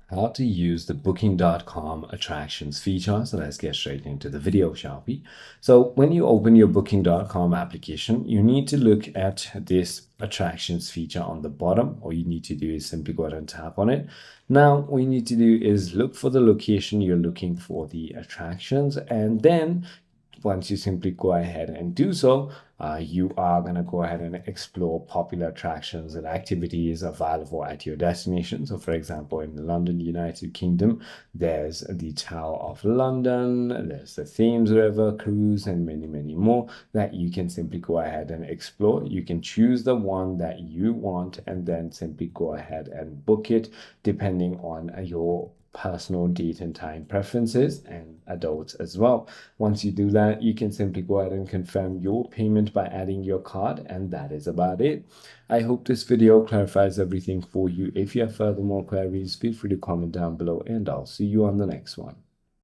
how to use the booking.com attractions feature. So let's get straight into the video, shall we? So when you open your booking.com application, you need to look at this attractions feature on the bottom. All you need to do is simply go ahead and tap on it. Now, what you need to do is look for the location you're looking for the attractions, and then once you simply go ahead and do so, you are going to go ahead and explore popular attractions and activities available at your destination. So, for example, in London, United Kingdom, there's the Tower of London, there's the Thames River cruise, and many, many more that you can simply go ahead and explore. You can choose the one that you want and then simply go ahead and book it depending on your personal date and time preferences, and adults as well. Once you do that, you can simply go ahead and confirm your payment by adding your card, and that is about it. I hope this video clarifies everything for you. If you have further more queries, feel free to comment down below, and I'll see you on the next one.